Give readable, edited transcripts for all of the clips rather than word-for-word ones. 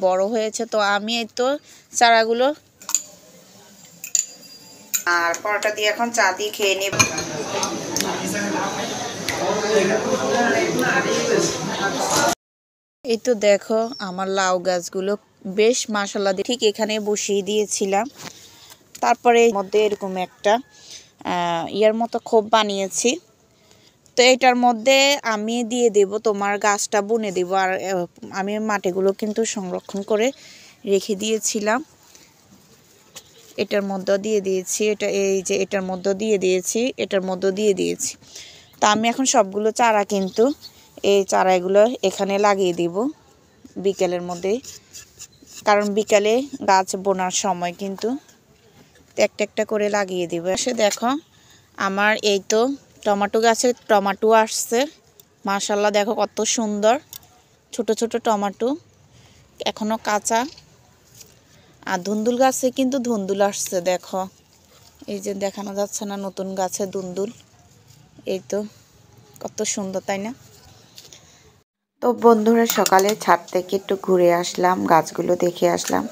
বড় হয়েছে, তো আমি এই তো চারাগুলো আর পরোটা দিয়ে এখন চা দিয়ে খেয়ে নেব। এই তো দেখো আমার লাউ গাছগুলো বেশ মাশাআল্লাহ ঠিক এখানে বসিয়ে দিয়েছিলাম। তারপরে এর মধ্যে এরকম একটা ইয়ার মতো খোপ বানিয়েছি, তো এটার মধ্যে আমি দিয়ে দেব তোমার গাছটা বুনে দেব। আর আমি মাটিগুলো কিন্তু সংরক্ষণ করে রেখে দিয়েছিলাম, এটার মধ্যে দিয়ে দিয়েছি, এটা এই যে এটার মধ্যে দিয়ে দিয়েছি, এটার মধ্যে দিয়ে দিয়েছি। তা আমি এখন সবগুলো চারা কিন্তু এই চারাগুলো এখানে লাগিয়ে দিব বিকেলের মধ্যেই, কারণ বিকালে গাছ বোনার সময় কিন্তু একটা একটা করে লাগিয়ে দিব। এসে দেখো আমার এই তো টমেটো গাছে টমেটো আসছে মাশাআল্লাহ, দেখো কত সুন্দর ছোট ছোট টমেটো এখনো কাঁচা। আর ধুন্দুল গাছে কিন্তু ধুন্দুল আসছে, দেখো এই যে দেখানো যাচ্ছে না, নতুন গাছে ধুন্দুল, এই তো কত সুন্দর তাই না। তো বন্ধুরা সকালে ছাদ থেকে একটু ঘুরে আসলাম, গাছগুলো দেখে আসলাম,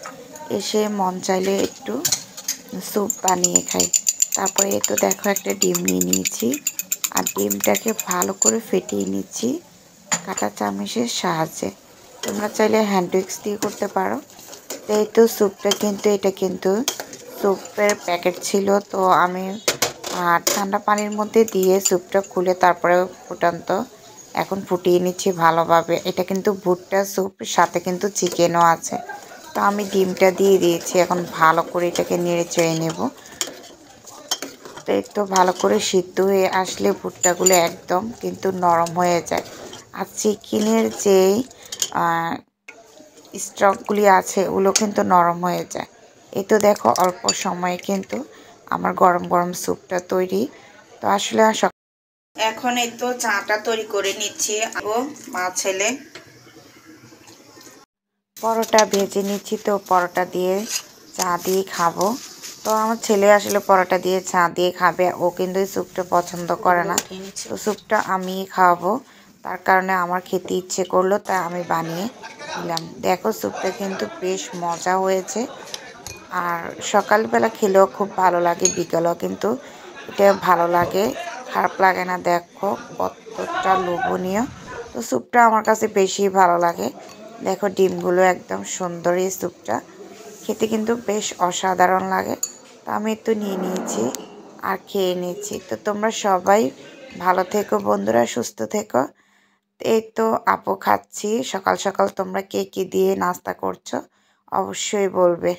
এসে মন চাইলে একটু স্যুপ বানিয়ে খাই। তারপরে এই তো দেখো একটা ডিম নিয়ে নিয়েছি, আর ডিমটাকে ভালো করে ফেটিয়ে নিচ্ছি কাঁটা চামচের সাহায্যে। তোমরা চাইলে হ্যান্ড উইক্স দিয়ে করতে পারো। তো এই তো স্যুপটা কিন্তু এটা কিন্তু স্যুপের প্যাকেট ছিল, তো আমি ঠান্ডা পানির মধ্যে দিয়ে স্যুপটা খুলে তারপরে ফুটান্ত এখন ফুটিয়ে নিচ্ছি ভালোভাবে। এটা কিন্তু ভুট্টা স্যুপ, সাথে কিন্তু চিকেনও আছে। তো আমি ডিমটা দিয়ে দিয়েছি, এখন ভালো করে এটাকে নেড়ে চেড়ে নেব। তো একটু ভালো করে সিদ্ধ হয়ে আসলে ভুট্টাগুলো একদম কিন্তু নরম হয়ে যায়। আর চিকেনের যেই স্টকগুলি আছে ওগুলো কিন্তু নরম হয়ে যায়। এই তো দেখো অল্প সময়ে কিন্তু আমার গরম গরম স্যুপটা তৈরি। তো আসলে এখন এই তো চাটা তৈরি করে নিচ্ছি, ও মা ছেলে পরোটা ভেজে নিচ্ছি, তো পরোটা দিয়ে চা দিয়ে খাবো। তো আমার ছেলে আসলে পরোটা দিয়ে চা দিয়ে খাবে, ও কিন্তু এই স্যুপটা পছন্দ করে না, তো স্যুপটা আমি খাওয়াবো। তার কারণে আমার খেতে ইচ্ছে করলো, তাই আমি বানিয়ে দিলাম। দেখো স্যুপটা কিন্তু বেশ মজা হয়েছে, আর সকালবেলা খেলেও খুব ভালো লাগে, বিকেলেও কিন্তু এটা ভালো লাগে, খারাপ লাগে না। দেখো কতটা লোভনীয়, তো স্যুপটা আমার কাছে বেশি ভালো লাগে। দেখো ডিমগুলো একদম সুন্দর, এই স্যুপটা খেতে কিন্তু বেশ অসাধারণ লাগে। তো আমি একটু নিয়ে নিয়েছি আর খেয়ে নিয়েছি। তো তোমরা সবাই ভালো থেকো বন্ধুরা, সুস্থ থেকো। এই তো আপু খাচ্ছি সকাল সকাল। তোমরা কে কী দিয়ে নাস্তা করছো অবশ্যই বলবে।